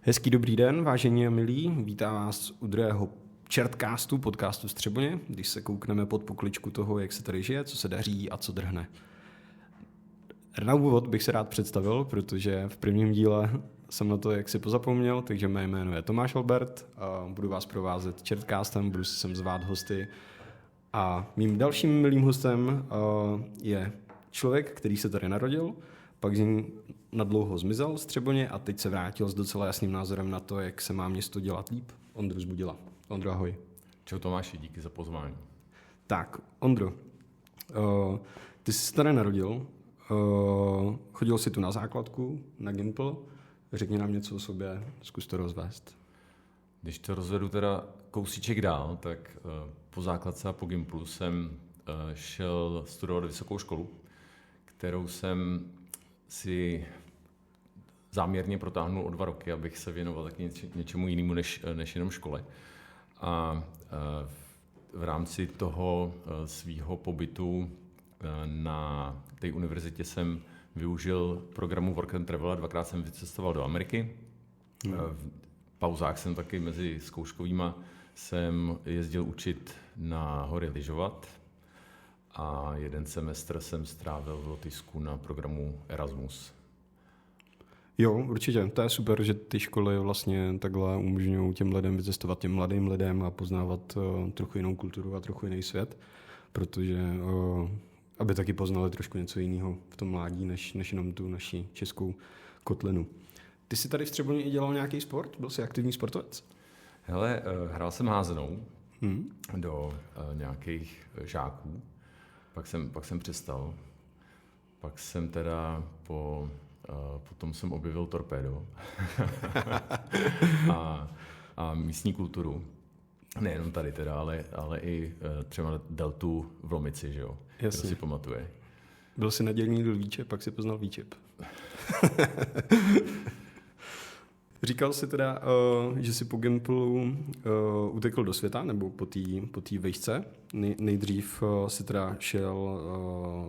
Hezký dobrý den, vážení a milí. Vítám vás u druhého Čertcastu, podcastu Střeboně, když se koukneme pod pokličku toho, jak se tady žije, co se daří a co drhne. Na úvod bych se rád představil, protože v prvním díle jsem na to jaksi pozapomněl, takže mé jméno je Tomáš Albert a budu vás provázet Čertcastem, budu si sem zvát hosty. A mým dalším milým hostem je člověk, který se tady narodil, pak z ní nadlouho zmizel z Třeboně a teď se vrátil s docela jasným názorem na to, jak se má město dělat líp. Ondro Zbudila. Ondro, ahoj. Čau Tomáši, díky za pozvání. Tak, Ondro, ty jsi se tady narodil, chodil jsi tu na základku, na Gimpl, řekni nám něco o sobě, zkus to rozvést. Když to rozvedu teda kousíček dál, tak po základce a po Gimplu jsem šel studovat vysokou školu, kterou jsem si záměrně protáhnul o 2 roky, abych se věnoval taky něčemu jinému než jenom škole. A v rámci toho svýho pobytu na té univerzitě jsem využil programu Work and Travel a 2krát jsem vycestoval do Ameriky. V pauzách jsem taky mezi zkouškovýma jsem jezdil učit na hory lyžovat a 1 semestr jsem strávil v Lotyšsku na programu Erasmus. Jo, určitě. To je super, že ty školy vlastně takhle umožňují těm lidem vycestovat, těm mladým lidem a poznávat trochu jinou kulturu a trochu jiný svět, protože aby taky poznali trošku něco jiného v tom mládí, než jenom tu naši českou kotlinu. Ty jsi tady v Třeboně i dělal nějaký sport? Byl jsi aktivní sportovec? Hele, hrál jsem házenou do nějakých žáků, pak jsem přestal. Pak jsem teda potom jsem objevil torpédo a místní kulturu. Nejenom tady teda, ale i třeba deltu v Lomici, že jo? Kdo si pamatuje. Byl jsi nedělní do Výčep, pak si poznal Výčep. Říkal jsi teda, že jsi po Gimplu utekl do světa, nebo po té vejšce. Nejdřív si teda šel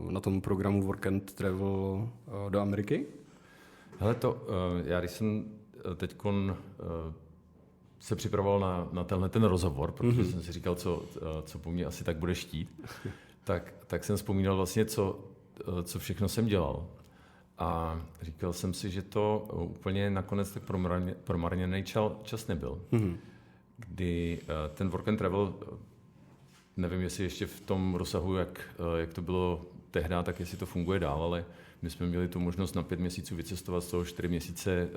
na tom programu Work and Travel do Ameriky. Hele, já když jsem teďkon se připravoval na ten rozhovor, protože jsem si říkal, co po mně asi tak bude štít, tak jsem vzpomínal vlastně, co všechno jsem dělal. A říkal jsem si, že to úplně nakonec tak promarněný čas nebyl. Kdy ten Work and Travel, nevím, jestli ještě v tom rozsahu, jak to bylo tehdy, tak jestli to funguje dál, ale my jsme měli tu možnost na 5 měsíců vycestovat, z toho 4 měsíce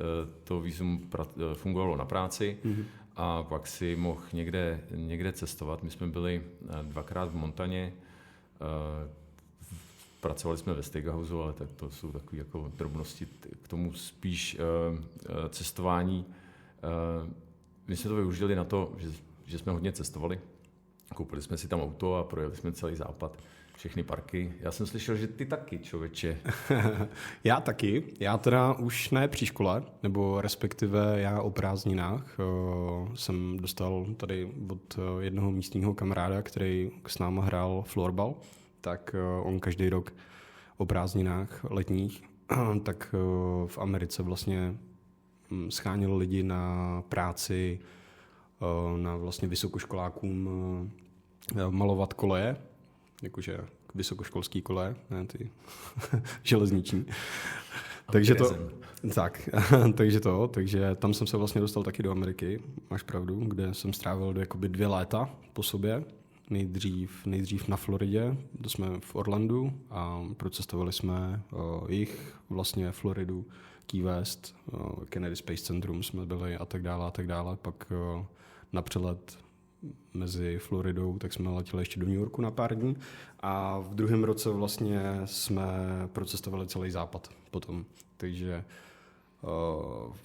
to vízum fungovalo na práci a pak si mohl někde cestovat. My jsme byli 2krát v Montaně, pracovali jsme ve Steakhouse, ale tak to jsou takové jako drobnosti, k tomu spíš cestování. My jsme to využili na to, že jsme hodně cestovali. Koupili jsme si tam auto a projeli jsme celý západ, všechny parky. Já jsem slyšel, že ty taky, člověče. Já taky. Já teda už ne při škole, nebo respektive já o prázdninách jsem dostal tady od jednoho místního kamaráda, který s náma hrál florbal, tak on každý rok o prázdninách letních, tak v Americe vlastně scháněl lidi na práci, na vlastně vysokoškolákům malovat koleje, jakože vysokoškolský koleje, ne ty železniční. Takže tam jsem se vlastně dostal taky do Ameriky, máš pravdu, kde jsem strávil jakoby 2 léta po sobě. Nejdřív na Floridě, to jsme v Orlandu a procestovali jsme vlastně Floridu, Key West, Kennedy Space Centrum jsme byli a tak dále. Pak na přelet mezi Floridou, tak jsme letěli ještě do New Yorku na pár dní a v druhém roce vlastně jsme procestovali celý západ potom. Takže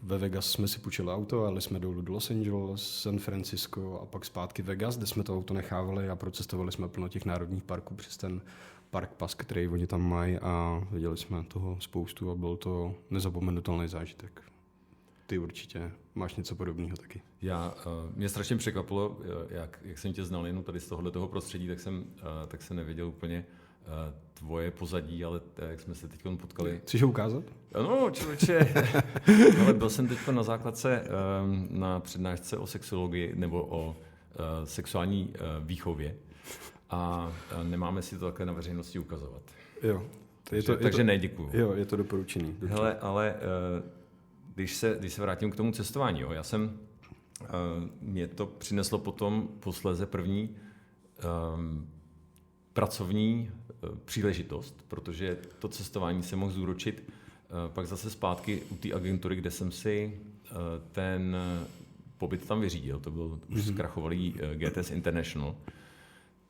ve Vegas jsme si půjčili auto a jeli jsme dolů do Los Angeles, San Francisco a pak zpátky Vegas, kde jsme to auto nechávali a procestovali jsme plno těch národních parků přes ten Park Pass, který oni tam mají a viděli jsme toho spoustu a byl to nezapomenutelný zážitek. Ty určitě máš něco podobného taky. Mě strašně překvapilo, jak jsem tě znal jenom tady z tohoto prostředí, tak jsem nevěděl úplně, tvoje pozadí, ale jak jsme se teď potkali. Chceš ho ukázat? No, člověče, ale byl jsem teď na základce na přednášce o sexologii nebo o sexuální výchově a nemáme si to takhle na veřejnosti ukazovat. Jo. Takže ne, děkuju. Jo, je to doporučený. Hele, ale když se vrátím k tomu cestování, jo, mě to přineslo potom posléze první pracovní příležitost, protože to cestování se mohl zúročit pak zase zpátky u té agentury, kde jsem si ten pobyt tam vyřídil, to byl už zkrachovalý GTS International,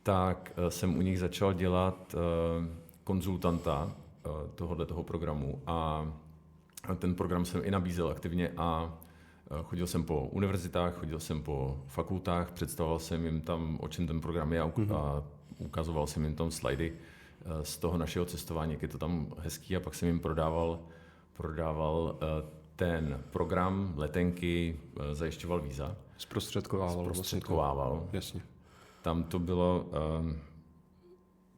tak jsem u nich začal dělat konzultanta toho programu a ten program jsem i nabízel aktivně a chodil jsem po univerzitách, chodil jsem po fakultách, představoval jsem jim tam, o čem ten program je a ukazoval jsem jim tam slajdy z toho našeho cestování, jak je to tam hezký a pak jsem jim prodával ten program, letenky, zajišťoval víza. Zprostředkovával. Jasně. Tam to bylo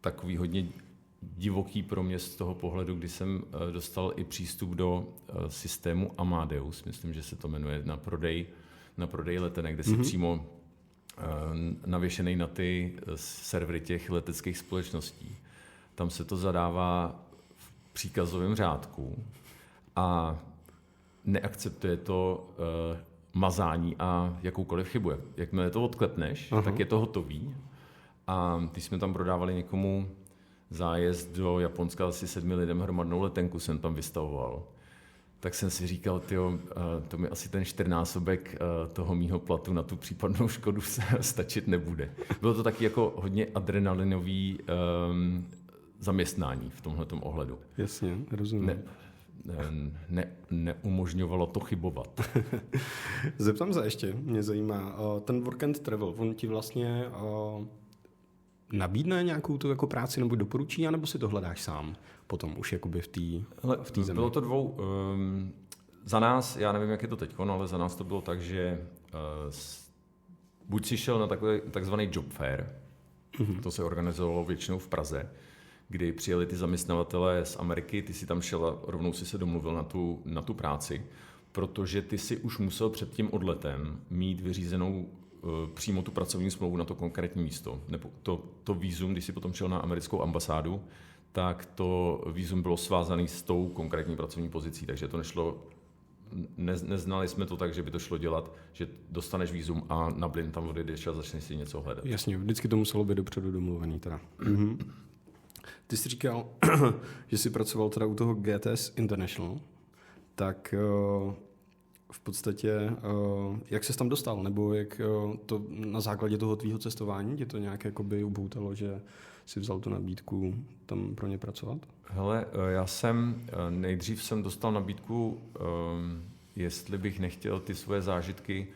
takový hodně divoký pro mě z toho pohledu, kdy jsem dostal i přístup do systému Amadeus, myslím, že se to jmenuje, na prodej letenek, kde si přímo navěšený na ty servery těch leteckých společností. Tam se to zadává v příkazovém řádku a neakceptuje to mazání a jakoukoliv chybu. Jakmile to odklepneš, tak je to hotový. A když jsme tam prodávali někomu zájezd do Japonska, asi 7 lidem hromadnou letenku jsem tam vystavoval, tak jsem si říkal, to mi asi ten 4násobek toho mýho platu na tu případnou škodu stačit nebude. Bylo to taky jako hodně adrenalinový zaměstnání v tomhletom ohledu. Jasně, rozumím. Neumožňovalo to chybovat. Zeptám se ještě, mě zajímá, ten work and travel, on ti vlastně nabídne nějakou tu jako práci nebo doporučí, anebo si to hledáš sám potom už jakoby v té zemi? Bylo to dvou. Za nás, já nevím, jak je to teď, ale za nás to bylo tak, že buď si šel na takzvaný job fair, to se organizovalo většinou v Praze, kdy přijeli ty zaměstnavatelé z Ameriky, ty si tam šel a rovnou si se domluvil na tu práci, protože ty si už musel před tím odletem mít vyřízenou přímo tu pracovní smlouvu na to konkrétní místo. Nebo to vízum, když si potom šel na americkou ambasádu, tak to vízum bylo svázané s tou konkrétní pracovní pozicí, takže to nešlo, neznali jsme to tak, že by to šlo dělat, že dostaneš vízum a na blin tam odejdeš a začneš si něco hledat. Jasně, vždycky to muselo být dopředu domluvený teda. Ty jsi říkal, že jsi pracoval teda u toho GTS International, tak v podstatě, jak ses tam dostal, nebo jak to na základě toho tvýho cestování tě to nějak jakoby upoutalo, že si vzal tu nabídku tam pro ně pracovat? Hele, nejdřív jsem dostal nabídku, jestli bych nechtěl ty svoje zážitky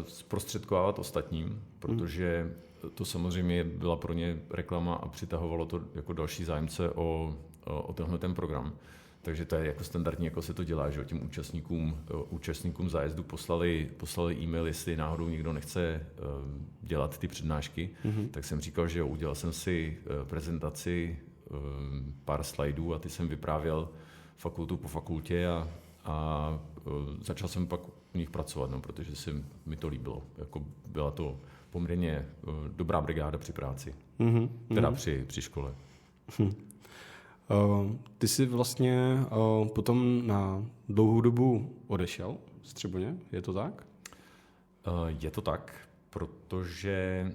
zprostředkovávat ostatním, protože to samozřejmě byla pro ně reklama a přitahovalo to jako další zájemce o tenhle ten program. Takže to je jako standardní, jako se to dělá, že těm účastníkům zájezdu poslali e-mail, jestli náhodou někdo nechce dělat ty přednášky, tak jsem říkal, že jo, udělal jsem si prezentaci, pár slajdů a ty jsem vyprávěl fakultu po fakultě a začal jsem pak u nich pracovat, protože mi to líbilo. Jako byla to poměrně dobrá brigáda při práci, teda při škole. Ty jsi vlastně potom na dlouhou dobu odešel z Třeboně, je to tak? Je to tak, protože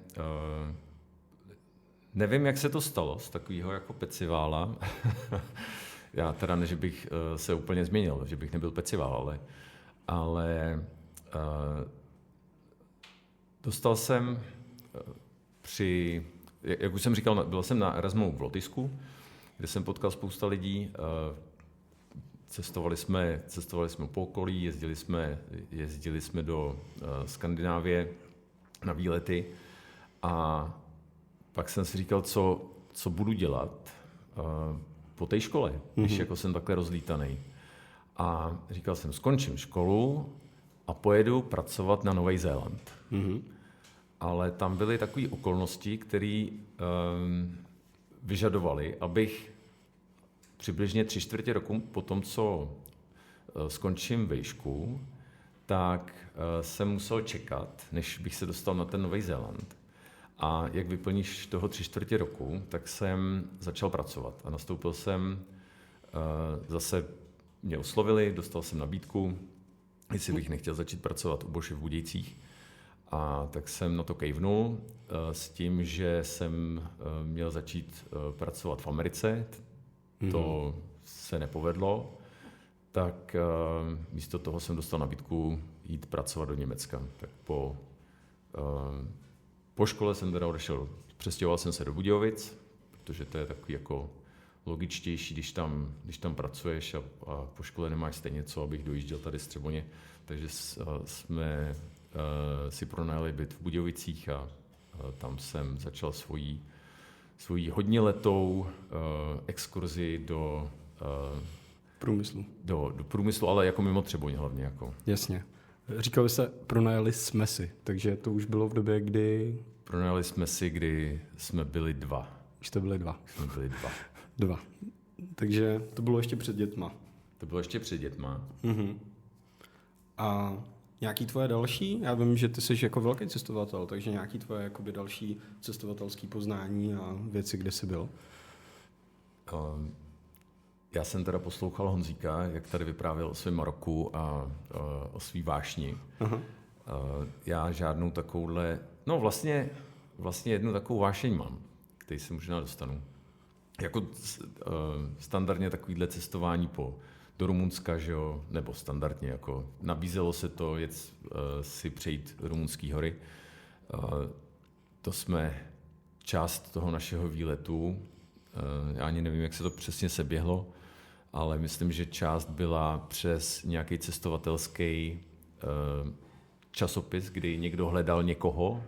nevím, jak se to stalo z takového jako pecivála. Já teda ne, že bych se úplně změnil, že bych nebyl pecivál, ale dostal jsem jak už jsem říkal, byl jsem na Erasmu v Lotyšsku, kde jsem potkal spousta lidí, cestovali jsme po okolí, jezdili jsme do Skandinávie na výlety a pak jsem si říkal, co budu dělat po té škole, když jako jsem takhle rozlítaný. A říkal jsem, skončím školu a pojedu pracovat na Nový Zéland. Ale tam byly takové okolnosti, které vyžadovali, abych přibližně 3/4 roku po tom, co skončím výšku, tak jsem musel čekat, než bych se dostal na ten Nový Zéland. A jak vyplníš toho 3/4 roku, tak jsem začal pracovat a nastoupil jsem, zase mě oslovili, dostal jsem nabídku, jestli bych nechtěl začít pracovat u Boše v Budějcích. A tak jsem na to kejvnul s tím, že jsem měl začít pracovat v Americe. To se nepovedlo, tak místo toho jsem dostal nabídku jít pracovat do Německa. Tak po škole jsem teda odešel, přestěhoval jsem se do Budějovic, protože to je takový jako logičtější, když tam pracuješ a po škole nemáš stejně co, abych dojížděl tady z Třeboně. Takže jsme si pronajali byt v Budějovicích a tam jsem začal svoji hodněletou exkurzi do průmyslu. Do průmyslu, ale jako mimo Třeboň hlavně. Jako. Jasně. Říkali se, pronajali jsme si, takže to už bylo v době, kdy... Pronajali jsme si, kdy jsme byli 2. Už jste byli 2. Jsme byli 2. 2. Takže to bylo ještě před dětma. To bylo ještě před dětma. A nějaký tvoje další? Já vím, že ty jsi jako velký cestovatel, takže nějaký tvoje jakoby další cestovatelský poznání a věci, kde jsi byl? Já jsem teda poslouchal Honzíka, jak tady vyprávěl o svém Maroku a o svý vášni. Aha. Já žádnou takovouhle, no vlastně jednu takovou vášeň mám, který se možná dostanu. Jako standardně takovýhle cestování do Rumunska, že jo, nebo standardně, jako nabízelo se to jet si přejít rumunský hory. To jsme část toho našeho výletu, já ani nevím, jak se to přesně seběhlo, ale myslím, že část byla přes nějaký cestovatelský časopis, kdy někdo hledal někoho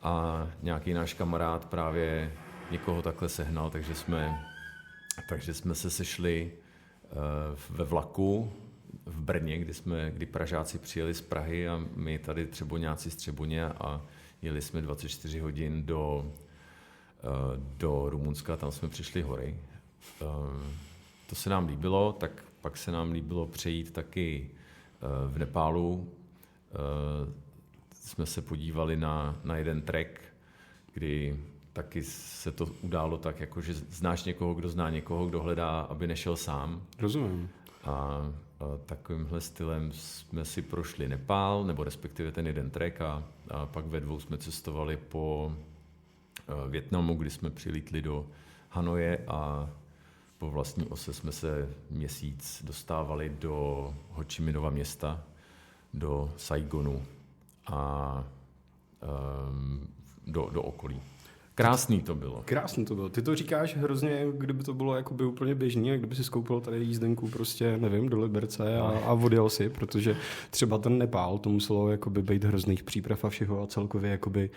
a nějaký náš kamarád právě někoho takhle sehnal, takže jsme se sešli ve vlaku v Brně, kdy Pražáci přijeli z Prahy a my tady Třeboňáci z Třeboně a jeli jsme 24 hodin do Rumunska, tam jsme přišli hory. To se nám líbilo, tak pak se nám líbilo přejít taky v Nepálu. Jsme se podívali na jeden trek, kdy taky se to událo tak, jako že znáš někoho, kdo zná někoho, kdo hledá, aby nešel sám. Rozumím. A takovýmhle stylem jsme si prošli Nepál, nebo respektive ten jeden trek a pak ve 2 jsme cestovali po Vietnamu, kdy jsme přilítli do Hanoje a po vlastní ose jsme se měsíc dostávali do Ho Chi Minhova města, do Saigonu a do okolí. Krásný to bylo. Krásný to bylo. Ty to říkáš hrozně, kdyby to bylo jakoby úplně běžný, a kdyby si skoupil tady jízdenku prostě, nevím, do Liberce a odjel si, protože třeba ten Nepál, to muselo jakoby být hrozných příprav a všeho a celkově jakoby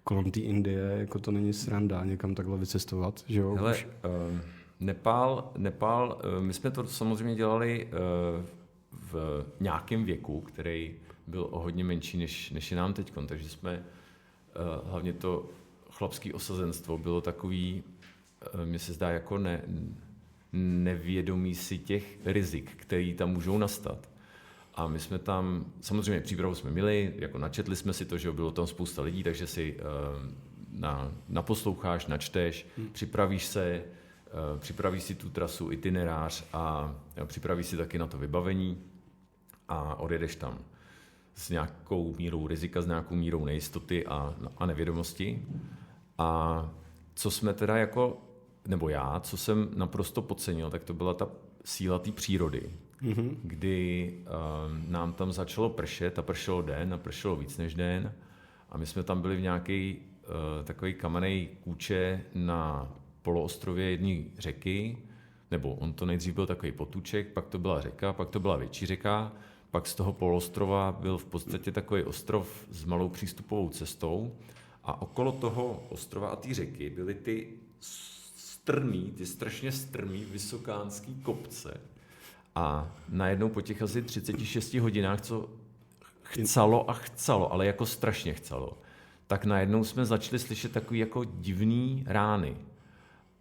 kolem té Indie, jako to není sranda někam takhle vycestovat, že jo? Hele, Nepál, my jsme to samozřejmě dělali v nějakém věku, který byl o hodně menší, než je nám teďkon, takže jsme hlavně to chlapské osazenstvo bylo takový, mně se zdá jako nevědomí si těch rizik, které tam můžou nastat. A my jsme tam, samozřejmě přípravu jsme měli, jako načetli jsme si to, že bylo tam spousta lidí, takže si naposloucháš, načteš, připravíš si tu trasu, itinerář a připravíš si taky na to vybavení a odjedeš tam s nějakou mírou rizika, s nějakou mírou nejistoty a nevědomosti. A co jsme teda co jsem naprosto podcenil, tak to byla ta síla té přírody, kdy nám tam začalo pršet a pršelo den a pršelo víc než den a my jsme tam byli v nějaký takový kamenný kůče na poloostrově jedné řeky, nebo on to nejdřív byl takový potůček, pak to byla řeka, pak to byla větší řeka, pak z toho poloostrova byl v podstatě takový ostrov s malou přístupovou cestou a okolo toho ostrova a té řeky byly ty strašně strmý vysokánský kopce a najednou po těch asi 36 hodinách, co chcalo, ale jako strašně chcalo, tak najednou jsme začali slyšet takový jako divný rány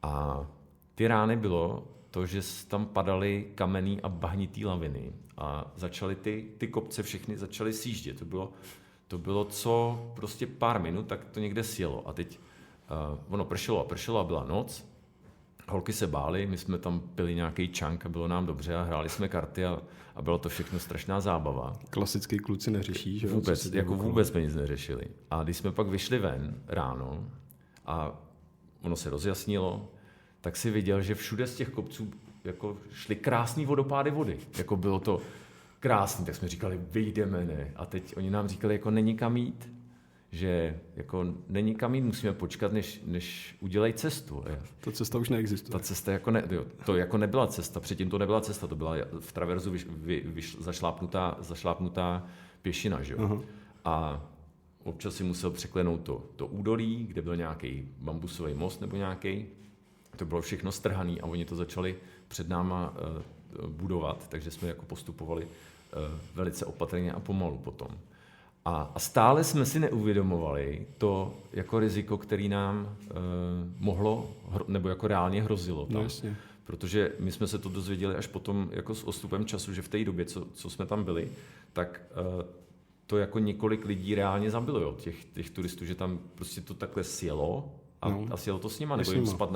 A ty rány bylo to, že tam padaly kamenný a bahnitý laviny a začaly ty kopce všechny začaly sjíždět. To bylo co prostě pár minut, tak to někde sjelo. A teď ono pršelo a byla noc. Holky se bály, my jsme tam pili nějaký čank a bylo nám dobře a hráli jsme karty a bylo to všechno strašná zábava. Klasický kluci neřeší, že? Vůbec jsme nic neřešili. A když jsme pak vyšli ven ráno a ono se rozjasnilo, tak si viděl, že všude z těch kopců jako šly krásný vodopády vody. Jako bylo to krásný, tak jsme říkali, vyjdeme, ne. A teď oni nám říkali, jako není kam jít, že jako není kam jít, musíme počkat, než udělají cestu. Ta cesta už neexistuje. Ta cesta jako to jako nebyla cesta, předtím to nebyla cesta, to byla v traverzu zašlápnutá pěšina, že jo. Uh-huh. A občas si musel překlenout to údolí, kde byl nějaký bambusový most nebo nějaký. To bylo všechno strhaný a oni to začali před náma budovat, takže jsme jako postupovali velice opatrně a pomalu potom. A stále jsme si neuvědomovali to jako riziko, který nám mohlo, nebo jako reálně hrozilo. Tam. No, jasně. Protože my jsme se to dozvěděli až potom jako s odstupem času, že v té době, co jsme tam byli, tak to jako několik lidí reálně zabilo, jo, těch turistů, že tam prostě to takhle sjelo a sjelo to s nima, nebo jim spad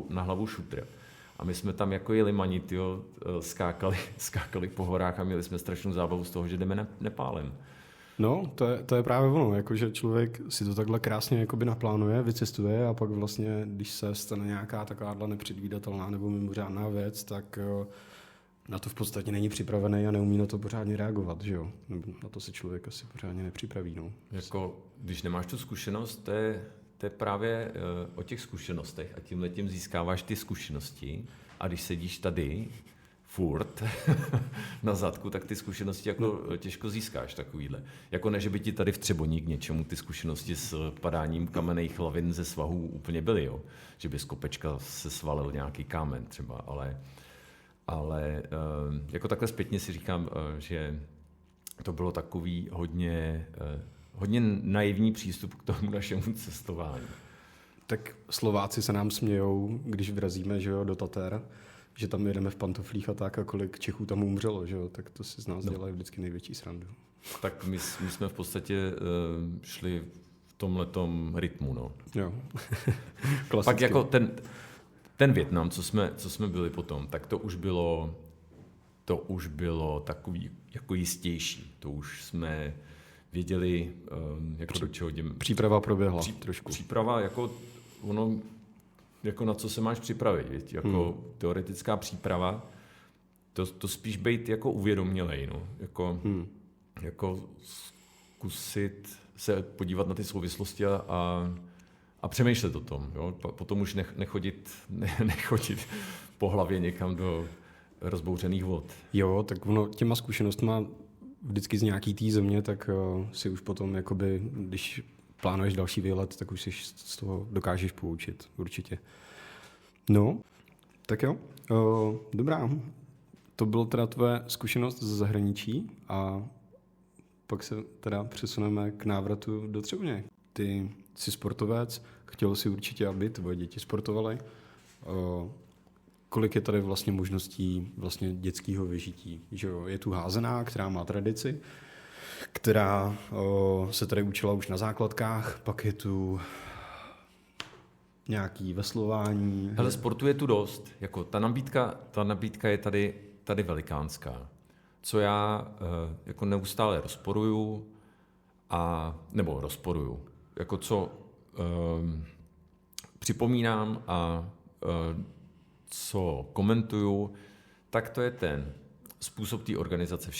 na hlavu šutr. A my jsme tam jako jeli manit, jo, skákali po horách a měli jsme strašnou zábavu z toho, že jdeme Nepálem. No, to je právě ono, jakože člověk si to takhle krásně jakoby naplánuje, vycestuje a pak vlastně, když se stane nějaká taková nepředvídatelná nebo mimořádná věc, tak na to v podstatě není připravený a neumí na to pořádně reagovat, že jo? Nebo na to se člověk asi pořádně nepřipraví, no. Jako, když nemáš tu zkušenost, to je právě o těch zkušenostech a tímhletím získáváš ty zkušenosti a když sedíš tady furt na zadku, tak ty zkušenosti jako těžko získáš takovýhle. Jako ne, že by ti tady v Třeboní k něčemu ty zkušenosti s padáním kamenných lavin ze svahů úplně byly, jo. Že by z kopečka se svalil nějaký kámen třeba, ale jako takhle zpětně si říkám, že to bylo takový hodně naivní přístup k tomu našemu cestování. Tak Slováci se nám smějou, když vrazíme, že jo, do Tater, že tam jedeme v pantoflích a tak, a kolik Čechů tam umřelo, že jo, tak to si z nás dělají vždycky největší srandu. Tak my jsme v podstatě šli v tomhletom rytmu, no. Jo. Pak jako ten Vietnam, co jsme byli potom, tak to už bylo takový jako jistější. To už jsme věděli, jako do čeho jdeme. Příprava proběhla trošku. Příprava, jako ono, jako na co se máš připravit, věď? Jako teoretická příprava, to spíš být jako uvědomělej, no. Jako zkusit se podívat na ty souvislosti a přemýšlet o tom, jo? Potom už nechodit po hlavě někam do rozbouřených vod. Jo, tak ono těma zkušenostma vždycky z nějaký té země, tak si už potom, jakoby, když plánuješ další výlet, tak už si z toho dokážeš poučit, určitě. No, tak jo. Dobrá. To bylo teda tvoje zkušenost ze zahraničí a pak se teda přesuneme k návratu do Třeboně. Ty jsi sportovec, chtěl si určitě, aby tvoje děti sportovaly. Kolik je tady vlastně možností vlastně dětského vyžití? Že jo? Je tu házená, která má tradici, která se tady učila už na základkách, pak je tu nějaký veslování. Ale sportu je tu dost. Jako ta nabídka je tady velikánská. Co já jako neustále rozporuju, jako co připomínám a co komentuju, tak to je ten způsob té organizace.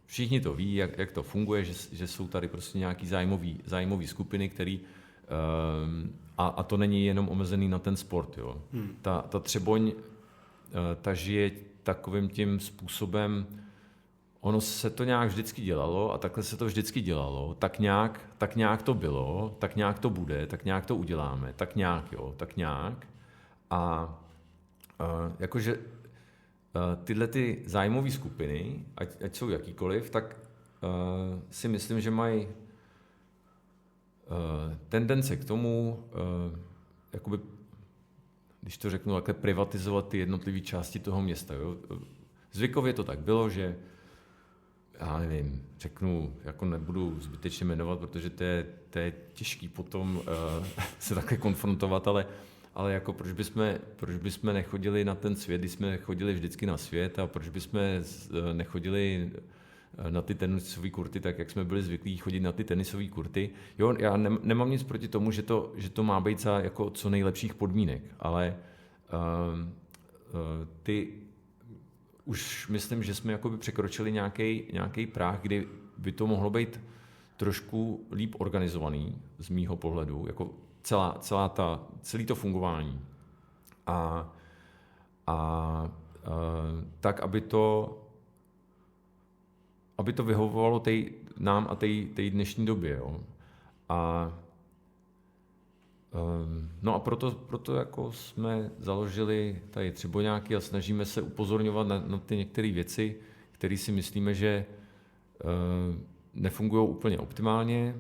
Všichni to ví, jak to funguje, že jsou tady prostě nějaký zájmový skupiny, který a to není jenom omezený na ten sport. Jo. Ta Třeboň, ta žije takovým tím způsobem, ono se to nějak vždycky dělalo a takhle se to vždycky dělalo, tak nějak to bylo, tak nějak to bude, tak nějak to uděláme, tak nějak. A jakože tyhle ty zájmové skupiny, ať jsou jakýkoliv, tak si myslím, že mají tendence k tomu, jakoby, když to řeknu, takhle privatizovat ty jednotlivé části toho města. Jo. Zvykově to tak bylo, že já nevím, řeknu, jako nebudu zbytečně jmenovat, protože to je těžký potom se takhle konfrontovat, ale jako proč bychom nechodili na ten svět, když jsme chodili vždycky na svět a proč bychom nechodili na ty tenisové kurty, tak jak jsme byli zvyklí chodit na ty tenisové kurty. Jo, já nemám nic proti tomu, že to má být za jako co nejlepších podmínek, ale už myslím, že jsme jakoby překročili nějaký práh, kdy by to mohlo být trošku líp organizovaný z mýho pohledu, jako celý to fungování. A tak, aby to vyhovovalo nám a té dnešní době. Jo. No a proto jako jsme založili tady Třeboňáky a snažíme se upozorňovat na ty některé věci, které si myslíme, že nefungují úplně optimálně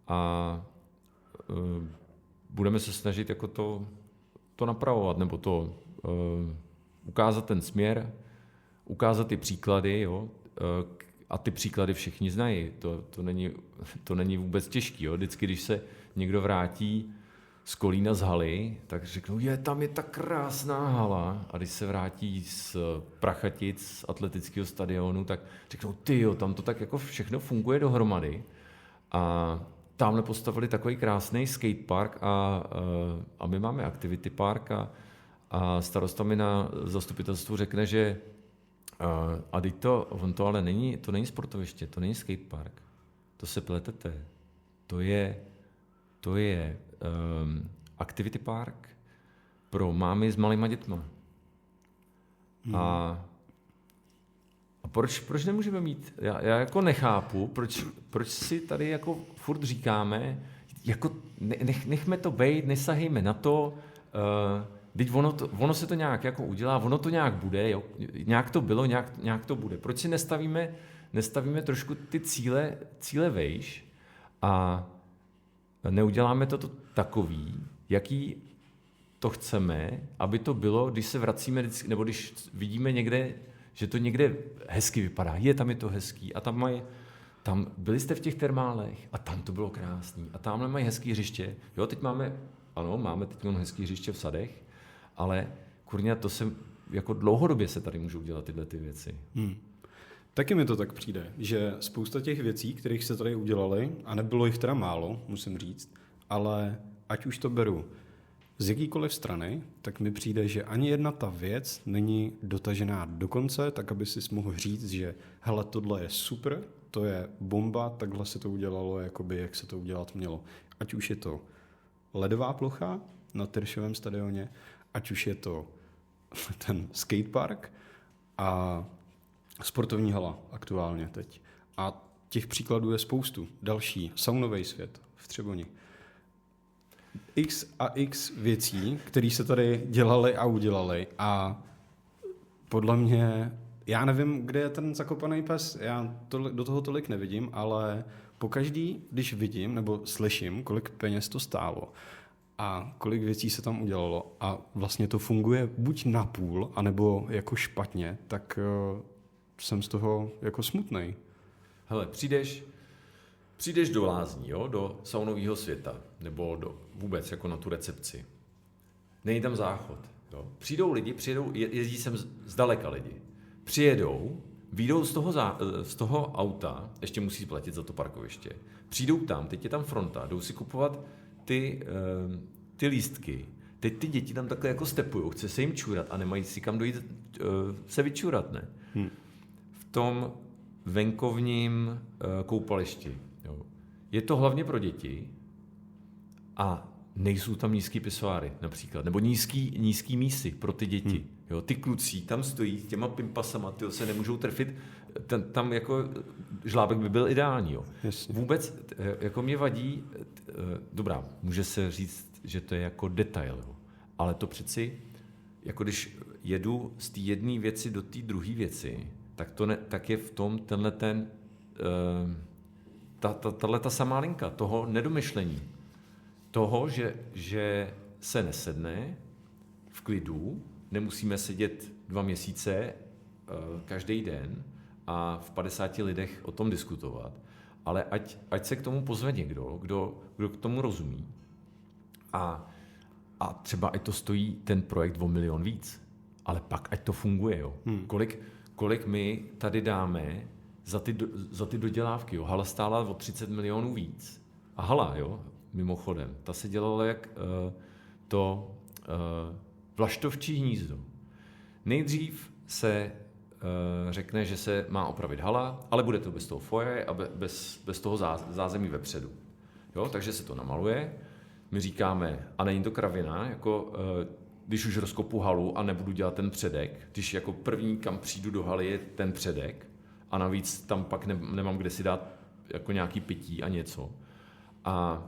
a budeme se snažit jako to napravovat, nebo to ukázat ten směr, ukázat ty příklady, jo, a ty příklady všichni znají. To není vůbec těžký. Jo. Vždycky, když se někdo vrátí z Kolína z haly, tak řeknou, tam je ta krásná hala. A když se vrátí z Prachatic, z atletického stadionu, tak řeknou, tam to tak jako všechno funguje dohromady. A tamhle postavili takový krásný skatepark a my máme activity park a starosta mi na zastupitelstvu řekne, že a teď on to ale není sportoviště, to není skatepark, to se pletete, to je activity park pro mámy s malýma dětma. A proč nemůžeme mít? Já jako nechápu, proč si tady jako furt říkáme, jako nechme to bejt, nesahejme na to, teď ono se to nějak jako udělá, ono to nějak bude, jo? Nějak to bylo, nějak to bude. Proč si nestavíme trošku ty cíle vejš a neuděláme to takový, jaký to chceme, aby to bylo, když se vracíme, nebo když vidíme někde, že to někde hezky vypadá, tam je to hezký a tam byli jste v těch termálech a tam to bylo krásný a tamhle mají hezký hřiště. Jo, teď máme teď hezký hřiště v Sadech, ale kurňa, to se jako dlouhodobě se tady můžou dělat tyhle ty věci. Taky mi to tak přijde, že spousta těch věcí, kterých se tady udělali, a nebylo jich teda málo, musím říct, ale ať už to beru z jakýkoliv strany, tak mi přijde, že ani jedna ta věc není dotažená do konce, tak aby si mohl říct, že hele, tohle je super, to je bomba, takhle se to udělalo, jakoby, jak se to udělat mělo. Ať už je to ledová plocha na Tyršovém stadioně, ať už je to ten skatepark a sportovní hala aktuálně teď. A těch příkladů je spoustu. Další, saunový svět v Třeboni. X a X věcí, které se tady dělaly a udělaly a podle mě, já nevím, kde je ten zakopaný pes, já do toho tolik nevidím, ale pokaždý, když vidím nebo slyším, kolik peněz to stálo a kolik věcí se tam udělalo a vlastně to funguje buď napůl, anebo jako špatně, tak jsem z toho jako smutnej. Hele, přijdeš do lázní, jo, do saunového světa, nebo vůbec jako na tu recepci. Není tam záchod. Jo. Přijdou lidi, jezdí sem zdaleka lidi. Přijedou, vyjdou z toho auta, ještě musí platit za to parkoviště. Přijdou tam, teď je tam fronta, jdou si kupovat ty lístky. Teď ty děti tam takhle jako stepujou, chce se jim čůrat a nemají si kam dojít se vyčůrat, ne? V tom venkovním koupališti. Jo. Je to hlavně pro děti a nejsou tam nízký pisoáry například, nebo nízký mísy pro ty děti. Jo, ty kluci tam stojí s těma pimpasama, ty se nemůžou trefit, tam jako žlábek by byl ideální. Jo. Vůbec jako mě vadí, dobrá, může se říct, že to je jako detail, jo. Ale to přeci, jako když jedu z té jedné věci do té druhé věci, tak je v tom tato samá linka toho nedomyšlení. Toho, že se nesedne v klidu, nemusíme sedět 2 měsíce každý den a v 50 lidech o tom diskutovat, ale ať se k tomu pozve někdo, kdo k tomu rozumí a třeba ať to stojí ten projekt o $1 milion víc, ale pak ať to funguje. Jo. Kolik my tady dáme za ty dodělávky. Jo. Hala stála o 30 milionů víc. A hala, jo, mimochodem, ta se dělala jak to vlaštovčí hnízdo. Nejdřív se řekne, že se má opravit hala, ale bude to bez toho foyer a bez toho zázemí vepředu. Jo, takže se to namaluje. My říkáme, a není to kravina, jako když už rozkopu halu a nebudu dělat ten předek, když jako první, kam přijdu do haly, je ten předek a navíc tam pak nemám kde si dát jako nějaký pití a něco. A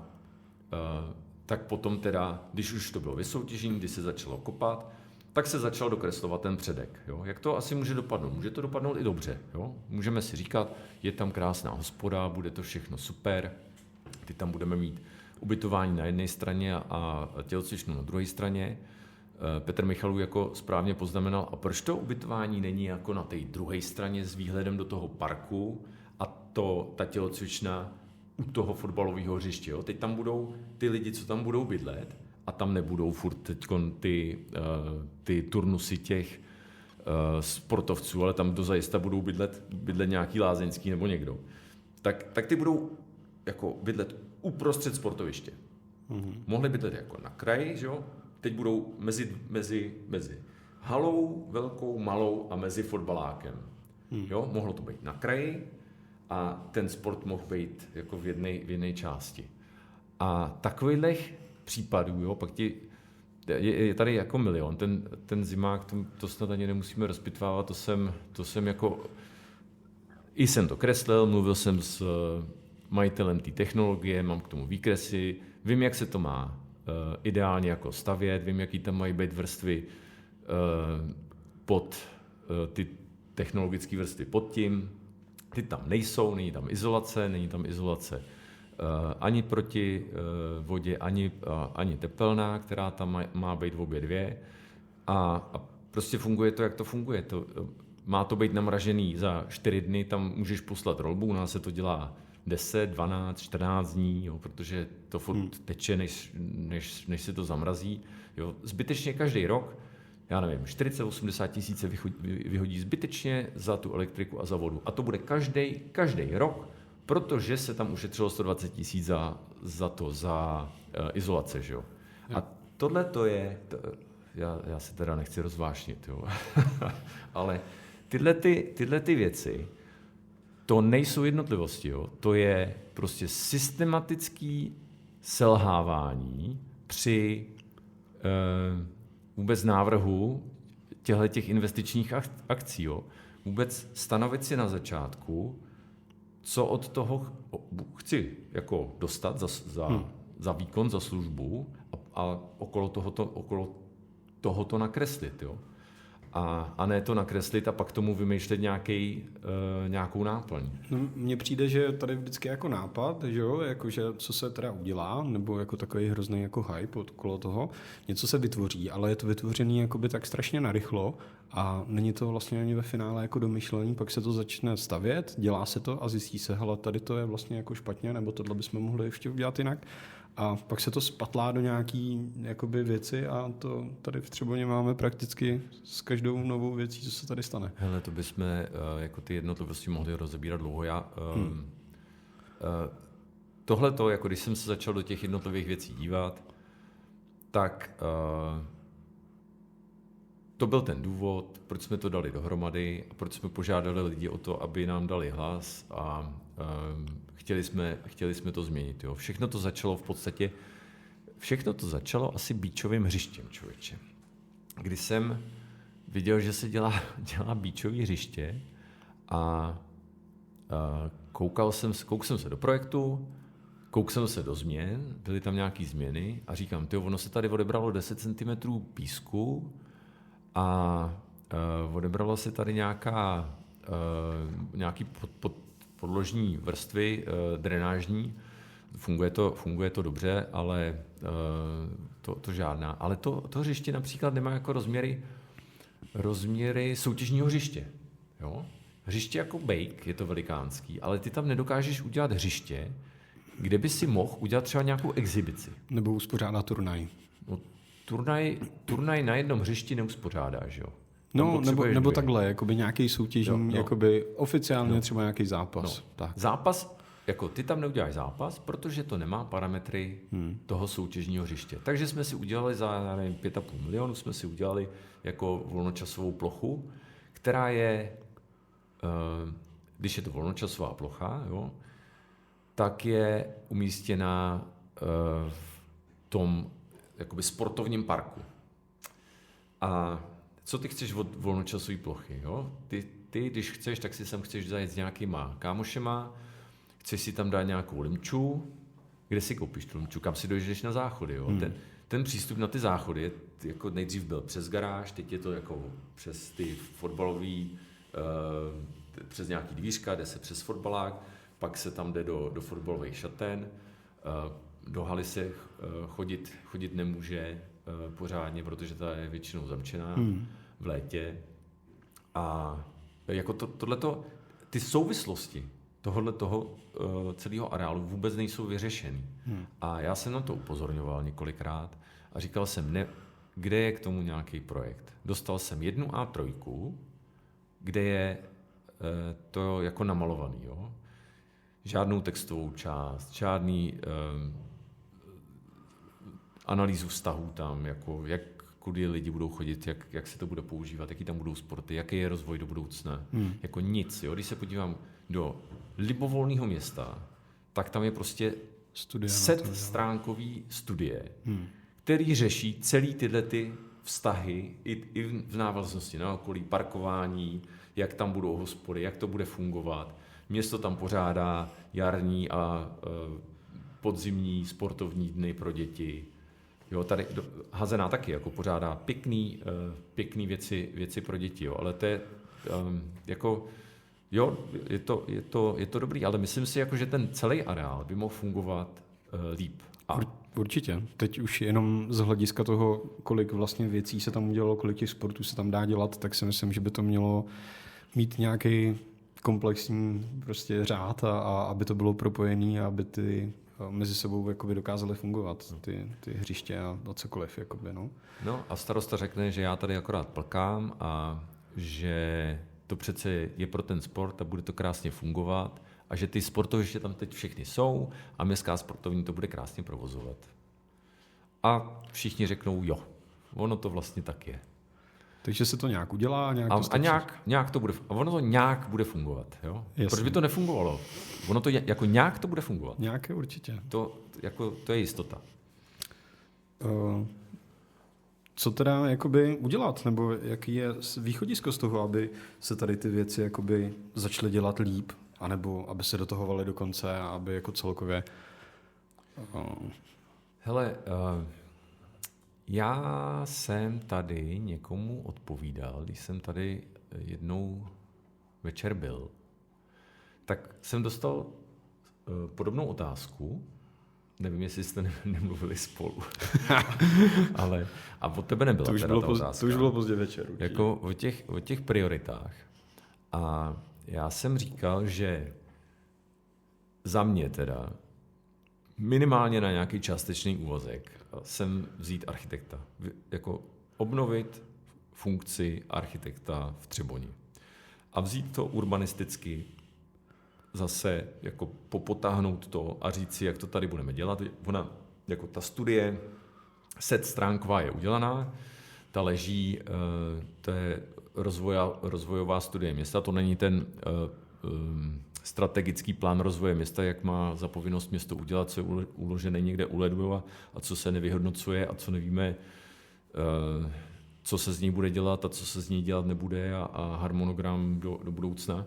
tak potom teda, když už to bylo vysoutěžení, když se začalo kopat, tak se začal dokreslovat ten předek. Jo? Jak to asi může dopadnout? Může to dopadnout i dobře. Jo? Můžeme si říkat, je tam krásná hospoda, bude to všechno super, ty tam budeme mít ubytování na jedné straně a tělocvičnu na druhé straně. Petr Michalů jako správně poznamenal, a proč to ubytování není jako na té druhé straně s výhledem do toho parku a ta tělocvična u toho fotbalového hřiště. Jo? Teď tam budou ty lidi, co tam budou bydlet, a tam nebudou furt teďkon ty turnusy těch sportovců, ale tam dozajista budou bydlet nějaký lázeňský nebo někdo. Tak ty budou jako bydlet uprostřed sportoviště. Mm-hmm. Mohli bydlet jako na kraji, že jo? Teď budou mezi halou, velkou, malou a mezi fotbalákem. Jo? Mohlo to být na kraji a ten sport mohl být jako v jedné části. A takových případů, jo, pak je tady jako milion. Ten zimák, to snad ani nemusíme rozpitvávat, to jsem jako i jsem to kreslil, mluvil jsem s majitelem té technologie, mám k tomu výkresy, vím, jak se to má ideálně jako stavět, vím, jaký tam mají být vrstvy pod ty technologické vrstvy pod tím. Ty tam nejsou, není tam izolace ani proti vodě, ani tepelná, která tam má být v obě dvě. A prostě funguje to, jak to funguje. Má to být namražený za 4 dny, tam můžeš poslat rolbu, u nás se to dělá 10, 12, 14 dní, jo, protože to furt teče, než se to zamrazí. Jo. Zbytečně každý rok, já nevím, 40-80 tisíc vyhodí zbytečně za tu elektriku a za vodu. A to bude každý rok, protože se tam ušetřilo 120 tisíc za izolace. Že jo. A tohle to je, já se teda nechci rozvášnit, jo. Ale tyhle ty věci, to nejsou jednotlivosti, jo. To je prostě systematický selhávání při vůbec návrhu těch investičních akcí. Jo. Vůbec stanovit si na začátku, co od toho chci jako dostat za výkon, za službu a okolo tohoto nakreslit. Jo. A ne to nakreslit a pak tomu vymýšlet nějakou náplň. No, mně přijde, že tady vždycky jako nápad, že jo, jakože co se teda udělá, nebo jako takový hrozný jako hype okolo toho, něco se vytvoří, ale je to vytvořený jakoby tak strašně narychlo a není to vlastně ani ve finále jako domyšlení, pak se to začne stavět, dělá se to a zjistí se, hele, tady to je vlastně jako špatně, nebo tohle bychom mohli ještě udělat jinak. A pak se to spatlá do nějaký jakoby věci a to tady v Třeboně máme prakticky s každou novou věcí, co se tady stane. Hele, to bychom jako ty jednotlivosti mohli rozebírat dlouho. Tohleto, jako když jsem se začal do těch jednotlivých věcí dívat, tak to byl ten důvod, proč jsme to dali dohromady a proč jsme požádali lidi o to, aby nám dali hlas a chtěli jsme to změnit. Jo. Všechno to začalo asi býčovým hřištěm, člověče. Když jsem viděl, že se dělá býčový hřiště a koukal jsem se do projektu, koukal jsem se do změn, byly tam nějaký změny a říkám, ono se tady odebralo 10 cm písku a odebralo se tady nějaký podložní vrstvy drenážní Funguje to dobře, ale to žádná. Ale to hřiště například nemá jako rozměry soutěžního hřiště. Jo? Hřiště jako bejk je to velikánský, ale ty tam nedokážeš udělat hřiště, kde by si mohl udělat třeba nějakou exibici. Nebo uspořádat turnaj. No, turnaj na jednom hřišti neuspořádáš, jo? No, nebo takhle, jakoby nějaký soutěžní, jakoby oficiálně třeba nějaký zápas. No. Tak. Zápas, jako ty tam neuděláš zápas, protože to nemá parametry toho soutěžního hřiště. Takže jsme si udělali za, nevím, 5,5 milionu, jsme si udělali jako volnočasovou plochu, která je, když je to volnočasová plocha, jo, tak je umístěna v tom jakoby sportovním parku. A co ty chceš od volnočasové plochy? Jo? Ty, když chceš, tak si sem chceš zajet s nějakýma kámošema, chceš si tam dát nějakou limču, kde si koupíš tu limču, kam si dojdeš na záchody. Jo? Ten přístup na ty záchody jako nejdřív byl přes garáž, teď je to jako přes ty fotbalový, přes nějaký dvířka, jde se přes fotbalák, pak se tam jde do fotbalových šaten, do haly se chodit nemůže pořádně, protože ta je většinou zamčená v létě. A jako tohleto, ty souvislosti toho celého areálu vůbec nejsou vyřešený. A já jsem na to upozorňoval několikrát a říkal jsem, kde je k tomu nějaký projekt. Dostal jsem 1 A3, kde je to jako namalovaný. Jo? Žádnou textovou část, žádný analýzu vztahů tam, jako kudy lidi budou chodit, jak se to bude používat, jaký tam budou sporty, jaký je rozvoj do budoucna. Jako nic. Jo? Když se podívám do libovolného města, tak tam je prostě stránkový studie, který řeší celý tyhle ty vztahy i v návaznosti na okolí, parkování, jak tam budou hospody, jak to bude fungovat. Město tam pořádá jarní a podzimní sportovní dny pro děti. Jo, tady Hazená taky jako pořádá pěkný věci pro děti, jo, ale to je jako jo, je to dobrý, ale myslím si, jako, že ten celý areál by mohl fungovat líp. Určitě. Teď už jenom z hlediska toho, kolik vlastně věcí se tam udělalo, kolik těch sportů se tam dá dělat, tak si myslím, že by to mělo mít nějaký komplexní prostě řád a aby to bylo propojené a aby ty mezi sebou jakoby dokázaly fungovat, ty hřiště a cokoliv. Jakoby, no. No a starosta řekne, že já tady akorát plkám a že to přece je pro ten sport a bude to krásně fungovat a že ty sportoviště tam teď všechny jsou a městská sportovní to bude krásně provozovat. A všichni řeknou jo, ono to vlastně tak je. Takže se to nějak udělá a nějak to bude, a ono to nějak bude fungovat. Jo? Proč by to nefungovalo? Ono to jako nějak to bude fungovat. Nějaké určitě. To je jistota. Co teda jakoby udělat? Nebo jaký je východisko z toho, aby se tady ty věci jakoby začaly dělat líp? Anebo aby se dotahovaly do konce a aby jako celkově... Hele, já jsem tady někomu odpovídal, když jsem tady jednou večer byl, tak jsem dostal podobnou otázku, nevím, jestli jste nemluvili spolu, ale a od tebe nebyla to teda ta otázka. To už bylo pozdě večer. Jako o těch prioritách. A já jsem říkal, že za mě teda minimálně na nějaký částečný úvazek jsem vzít architekta. Jako obnovit funkci architekta v Třeboni. A vzít to urbanisticky, zase jako popotáhnout to a říct si, jak to tady budeme dělat. Ona, jako ta studie, set stránková je udělaná, ta leží, to je rozvojová studie města, to není ten strategický plán rozvoje města, jak má za povinnost město udělat, co je uložené někde u ledu a co se nevyhodnocuje a co nevíme, co se z něj bude dělat a co se z něj dělat nebude a harmonogram do budoucna.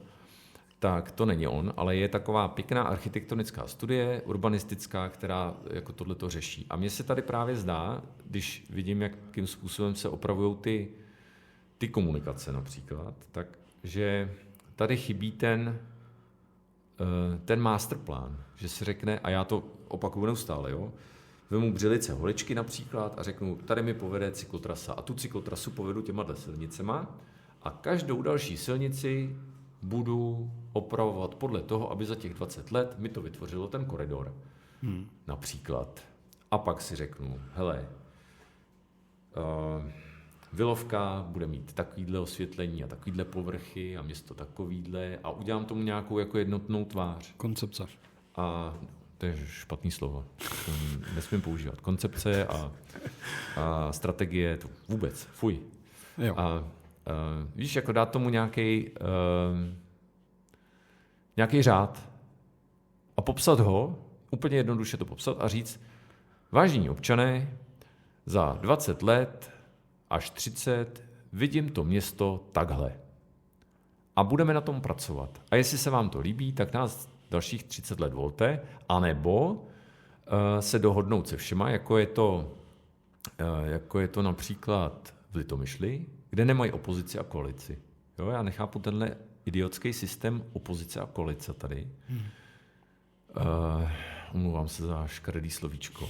Tak to není on, ale je taková pěkná architektonická studie, urbanistická, která jako tohleto řeší. A mně se tady právě zdá, když vidím, jakým způsobem se opravují ty komunikace například, takže tady chybí ten ten masterplán, že si řekne, a já to opakuju neustále, jo, vemu Břilice Holičky například a řeknu, tady mi povede cyklotrasa a tu cyklotrasu povedu těma silnicema a každou další silnici budu opravovat podle toho, aby za těch 20 let mi to vytvořilo ten koridor. Například. A pak si řeknu, hele, Vilovka bude mít takovýhle osvětlení a takovýhle povrchy a město takovýhle a udělám tomu nějakou jako jednotnou tvář. Koncepce. A to je špatný slovo. To nesmím používat. Koncepce a strategie, to vůbec, fuj. Jo. A víš, jako dát tomu nějaký řád a popsat ho, úplně jednoduše to popsat a říct, vážení občané, za 20 let až 30 vidím to město takhle. A budeme na tom pracovat. A jestli se vám to líbí, tak nás dalších 30 let volte, anebo se dohodnout se všema, jako je to například v Litomyšli, kde nemají opozici a koalici. Jo, já nechápu tenhle idiotský systém opozice a koalice tady. Omlouvám se za škaredý slovíčko.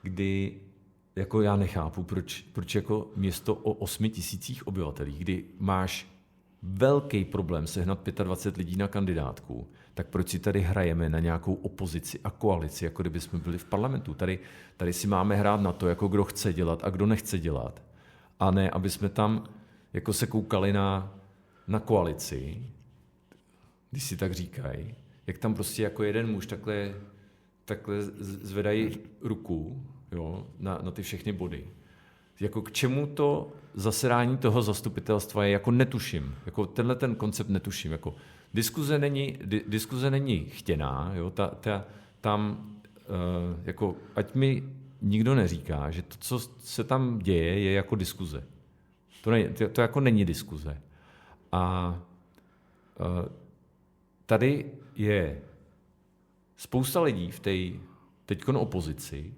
Kdy jako já nechápu, proč jako město o 8 000 obyvatelích, kdy máš velký problém sehnat 25 lidí na kandidátku, tak proč si tady hrajeme na nějakou opozici a koalici, jako kdyby jsme byli v parlamentu. Tady si máme hrát na to, jako kdo chce dělat a kdo nechce dělat. A ne, aby jsme tam jako se koukali na koalici, když si tak říkají, jak tam prostě jako jeden muž takhle zvedají ruku, jo, na ty všechny body. Jako k čemu to zasedání toho zastupitelstva je, jako netuším. Jako tenhle ten koncept netuším. Jako diskuze není chtěná, jo, tam jako ať mi nikdo neříká, že to, co se tam děje, je jako diskuze. To jako není diskuze. A tady je spousta lidí v té teďkon opozici,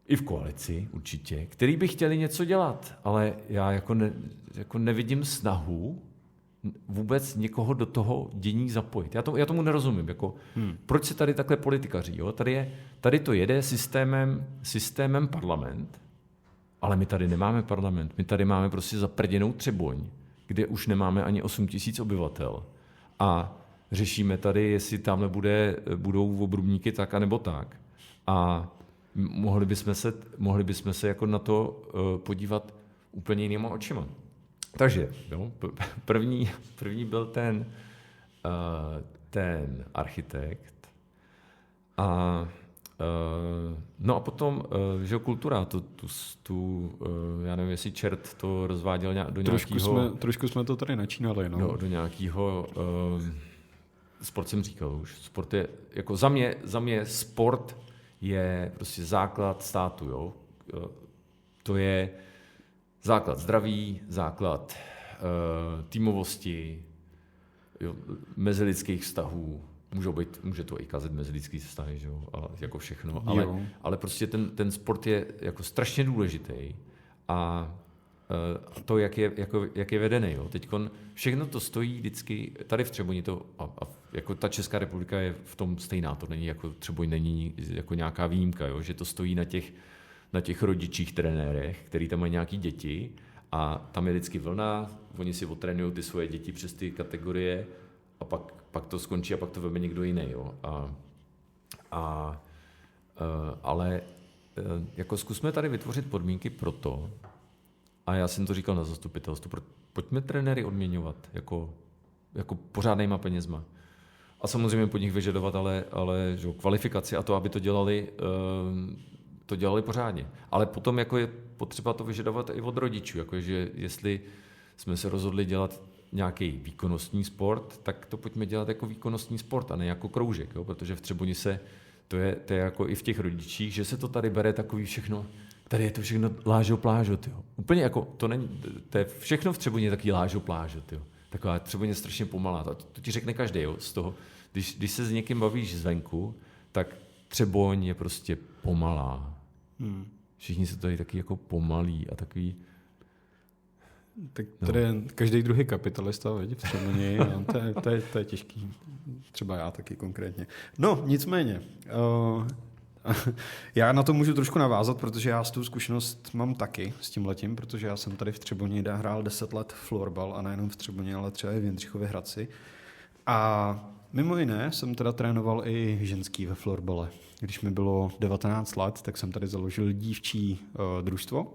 i v koalici určitě, který by chtěli něco dělat, ale já jako nevidím snahu vůbec někoho do toho dění zapojit. Já tomu nerozumím. Jako, proč se tady takhle politikaří? Jo? Tady to jede systémem parlament, ale my tady nemáme parlament. My tady máme prostě zaprděnou Třeboň, kde už nemáme ani 8 000 obyvatel. A řešíme tady, jestli tamhle budou obrubníky tak, anebo tak. A mohli bychom se jako na to podívat úplně jinýma očima. Takže jo, první byl ten architekt a no a potom, že kultura, já nevím, jestli čert to rozváděl do nějakého... Trošku jsme to tady načínali, no. Do nějakého... sport jsem říkal už. Sport je, jako za mě sport je prostě základ státu, jo. To je základ zdraví, základ týmovosti, jo, mezilidských vztahů. Může to i kazit mezilidský vztahy, že jo, jako všechno, ale prostě ten sport je jako strašně důležitý a to, jak je vedený. Jo. Teďkon všechno to stojí vždycky, tady v Třeboni a jako ta Česká republika je v tom stejná, to není jako Třeboň není jako nějaká výjimka, jo, že to stojí na těch rodičích trenérech, který tam mají nějaký děti a tam je vždycky vlna, oni si otrénují ty svoje děti přes ty kategorie a pak to skončí a pak to veme někdo jiný. Jo. Ale jako zkusme tady vytvořit podmínky pro to, a já jsem to říkal na zastupitelstvu, pojďme trenéry odměňovat jako pořádnýma penězma. A samozřejmě pod nich vyžadovat, ale že, kvalifikaci a to, aby to dělali pořádně. Ale potom jako je potřeba to vyžadovat i od rodičů, jakože jestli jsme se rozhodli dělat nějaký výkonnostní sport, tak to pojďme dělat jako výkonnostní sport a ne jako kroužek, jo? Protože v Třeboni to je jako i v těch rodičích, že se to tady bere takový všechno, tady je to všechno lážo plážo, tyjo. Úplně jako, to je všechno v Třeboně takový lážo plážo, tyjo. Taková Třeboně strašně pomalá, to ti řekne každý, jo, z toho. Když se s někým bavíš zvenku, tak Třeboň je prostě pomalá. Všichni se tady taky jako pomalí a takový Tak tady je každý druhý kapitalista, veď, v Třeboni, to je těžký. Třeba já taky konkrétně. No, nicméně, já na to můžu trošku navázat, protože já tu zkušenost mám taky s tímhletím, protože já jsem tady v Třeboni hrál 10 let florbal a nejenom v Třeboni, ale třeba i v Jindřichově Hradci. A mimo jiné jsem teda trénoval i ženský ve florbale. Když mi bylo 19 let, tak jsem tady založil dívčí družstvo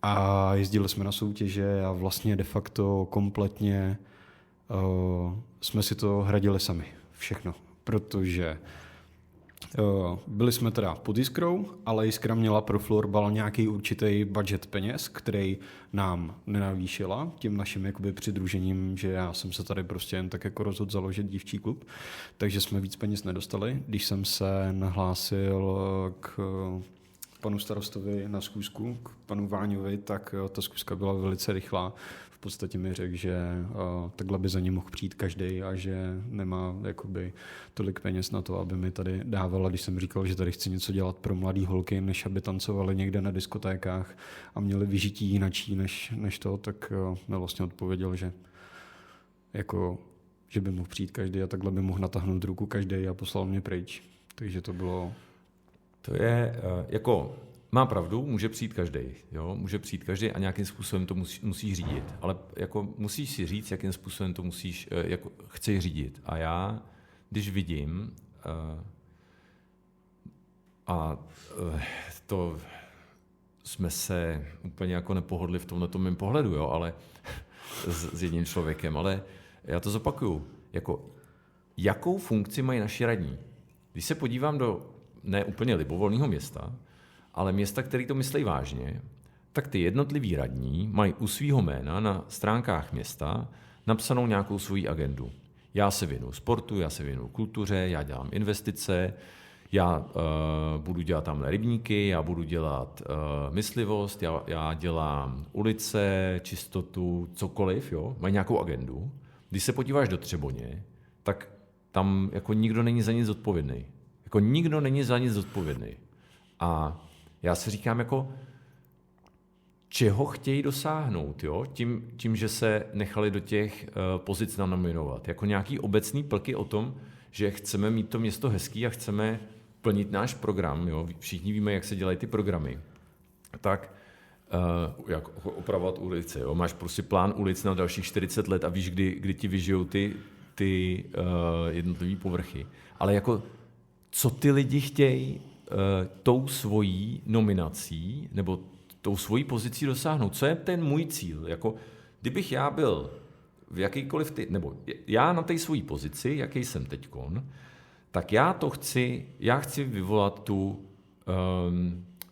a jezdili jsme na soutěže a vlastně de facto kompletně jsme si to hradili sami. Všechno. Protože byli jsme teda pod Jiskrou, ale Jiskra měla pro florbal nějaký určitý budget peněz, který nám nenavýšila tím naším jakoby přidružením, že já jsem se tady prostě jen tak jako rozhodl založit dívčí klub, takže jsme víc peněz nedostali. Když jsem se nahlásil k panu starostovi na schůzku, k panu Váňovi, tak ta schůzka byla velice rychlá. V podstatě mi řekl, že takhle by za ním mohl přijít každý a že nemá jakoby tolik peněz na to, aby mi tady dával. Když jsem říkal, že tady chci něco dělat pro mladý holky, než aby tancovali někde na diskotékách a měli vyžití jinačí než to, tak mi vlastně odpověděl, že jako, že by mohl přijít každý a takhle by mohl natáhnout ruku každý a poslal mě pryč. Takže to bylo... To je jako... Má pravdu, může přijít každý, jo, může přijít každý a nějakým způsobem to musíš řídit, ale jako musíš si říct, jakým způsobem to musíš, jako chceš řídit. A já, když vidím, to jsme se úplně jako nepohodli v tomhletom mém pohledu, jo, ale s jedním člověkem, ale já to zopakuju, jako jakou funkci mají naši radní. Když se podívám do ne úplně libovolného města, ale města, který to myslí vážně, tak ty jednotliví radní mají u svýho jména na stránkách města napsanou nějakou svoji agendu. Já se věnuju sportu, já se věnuju kultuře, já dělám investice, já budu dělat tamhle rybníky, já budu dělat myslivost, já dělám ulice, čistotu, cokoliv, jo? Mají nějakou agendu. Když se podíváš do Třeboně, tak tam jako nikdo není za nic zodpovědný. Jako nikdo není za nic zodpovědný. A já si říkám, jako, čeho chtějí dosáhnout, jo? Tím, že se nechali do těch pozic nanominovat. Jako nějaký obecný plky o tom, že chceme mít to město hezký a chceme plnit náš program. Jo? Všichni víme, jak se dělají ty programy. Tak jak opravovat ulice. Jo? Máš prostě plán ulic na dalších 40 let a víš, kdy ti vyžijou ty jednotlivé povrchy. Ale jako, co ty lidi chtějí tou svojí nominací nebo tou svojí pozicí dosáhnout. Co je ten můj cíl? Jako, kdybych já byl v jakýkoliv nebo já na té svojí pozici, jaký jsem teďkon, tak já chci vyvolat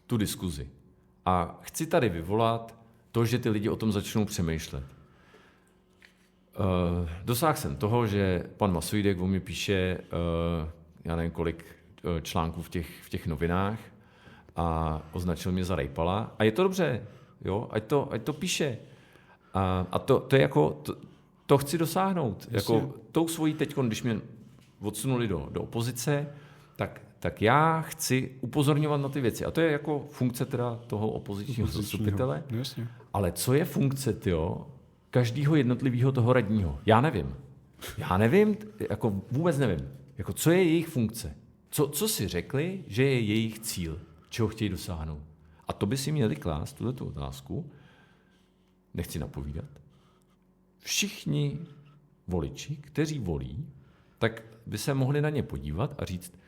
tu diskuzi. A chci tady vyvolat to, že ty lidi o tom začnou přemýšlet. Dosáhl jsem toho, že pan Masojdek o mě píše, já nevím kolik článků v těch novinách a označil mě za rejpala. A je to dobře, jo? Ať to píše. A to je jako, to chci dosáhnout. Jako tou svojí teď, když mě odsunuli do opozice, tak já chci upozorňovat na ty věci. A to je jako funkce teda toho opozičního zastupitele. Ale co je funkce, každého jednotlivého toho radního? Já nevím, jako vůbec nevím. Jako co je jejich funkce? Co si řekli, že je jejich cíl, čeho chtějí dosáhnout? A to by si měli klást tuto otázku, nechci napovídat. Všichni voliči, kteří volí, tak by se mohli na ně podívat a říct,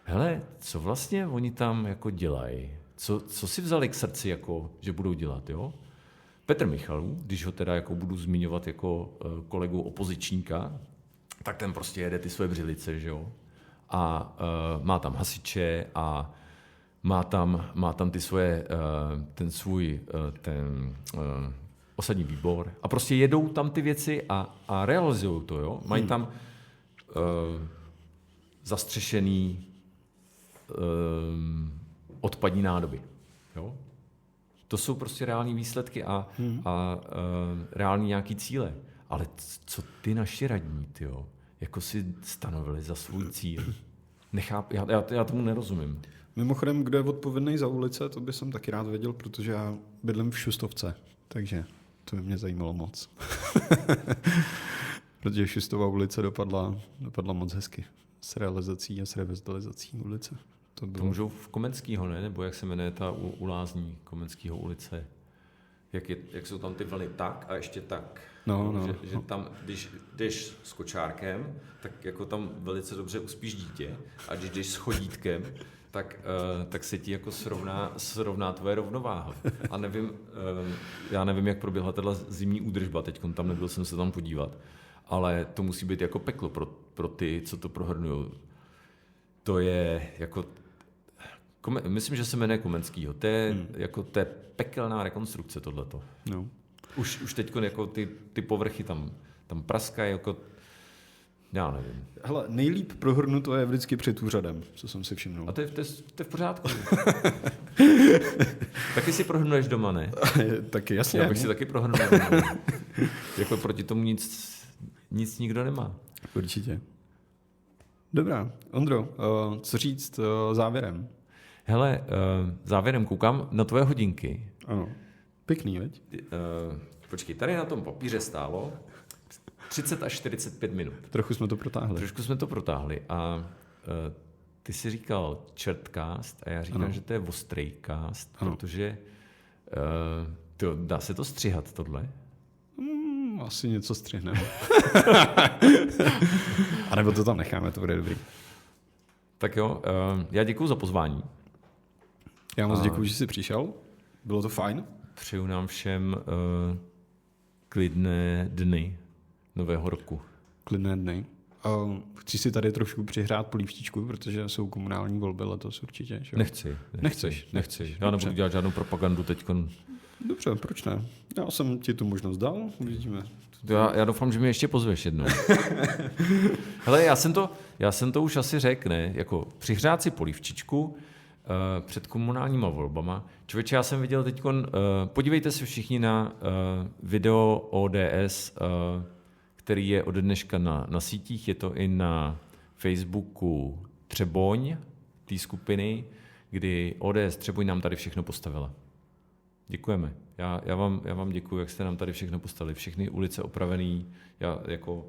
hele, co vlastně oni tam jako dělají? Co si vzali k srdci, jako, že budou dělat, jo? Petr Michalů, když ho teda jako budu zmiňovat jako kolegu opozičníka, tak ten prostě jede ty své břilice, že jo? A má tam hasiče a má tam ty svoje, ten svůj osadní výbor a prostě jedou tam ty věci a realizují to, jo? Mají tam zastřešený odpadní nádoby, jo? To jsou prostě reální výsledky a reální nějaký cíle. Ale co ty naši radní, tyjo, jako si stanovili za svůj cíl? Já tomu nerozumím. Mimochodem, kdo je odpovědný za ulice, to by jsem taky rád věděl, protože já bydlím v Šustovce, takže To by mě zajímalo moc. Protože Šustova ulice dopadla moc hezky. S realizací a s revitalizací ulice. To můžou v Komenskýho, ne? Nebo jak se jmenuje ta u Lázní Komenskýho ulice? Jak jsou tam ty vlny tak a ještě tak. Že tam, když jdeš s kočárkem, tak jako tam velice dobře uspíš dítě a když jdeš s chodítkem, tak se ti jako srovná tvoje rovnováha. A já nevím, jak proběhla teda zimní údržba, teď tam nebyl jsem se tam podívat, ale to musí být jako peklo pro ty, co to prohrnujou. To je jako, myslím, že se jmenuje Komenskýho, to je jako to je pekelná rekonstrukce tohleto. No. Už teď jako ty povrchy tam praskají, jako já nevím. Hele, nejlíp prohrnuto je vždycky před úřadem, co jsem si všimnul. A to je v pořádku. Taky si prohrnuješ doma, ne? Taky, jasně. Já bych si taky prohrnul. Jako proti tomu nic nikdo nemá. Určitě. Dobrá. Ondro, co říct závěrem? Hele, závěrem koukám na tvoje hodinky. Ano. Pěkný, veď? Počkej, tady na tom papíře stálo 30 až 45 minut. Trošku jsme to protáhli. A ty jsi říkal čertcast a já říkám, že to je ostrejcast, protože dá se to střihat tohle? Asi něco střihneme. A nebo to tam necháme, to bude dobrý. Tak jo, já děkuju za pozvání. Já moc děkuju, že jsi přišel. Bylo to fajn. Přeju nám všem klidné dny nového roku. Klidné dny. Chci si tady trošku přihrát polívčičku, protože jsou komunální volby letos určitě. Že? Nechci. Já nebudu dělat žádnou propagandu teďkon. Dobře, proč ne? Já jsem ti tu možnost dal, uvidíme. Já doufám, že mě ještě pozveš jednou. Hele, já jsem to už asi řekl, ne? Jako přihřát si polívčičku před komunálníma volbama. Člověče, já jsem viděl teďkon, podívejte se všichni na video ODS, který je od dneška na sítích, je to i na Facebooku Třeboň, té skupiny, kdy ODS Třeboň nám tady všechno postavila. Děkujeme. Já vám děkuji, jak jste nám tady všechno postavili. Všechny ulice opravený, jako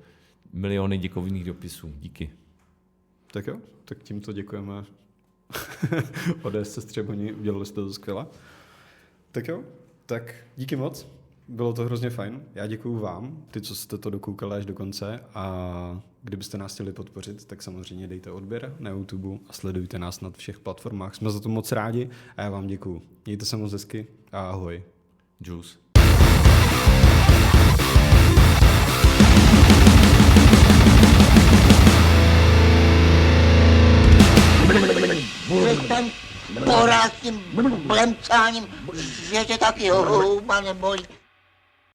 miliony děkovných dopisů. Díky. Tak jo, tak tímto děkujeme. ODS Třeboni, udělali jste to skvěle. Tak jo, tak díky moc. Bylo to hrozně fajn. Já děkuju vám, ty, co jste to dokoukali až do konce, a kdybyste nás chtěli podpořit, tak samozřejmě dejte odběr na YouTube a sledujte nás na všech platformách. Jsme za to moc rádi a já vám děkuju. Mějte se moc hezky a ahoj. Juice. Ten porák tím blemcáním, že tě taky houba nebolí.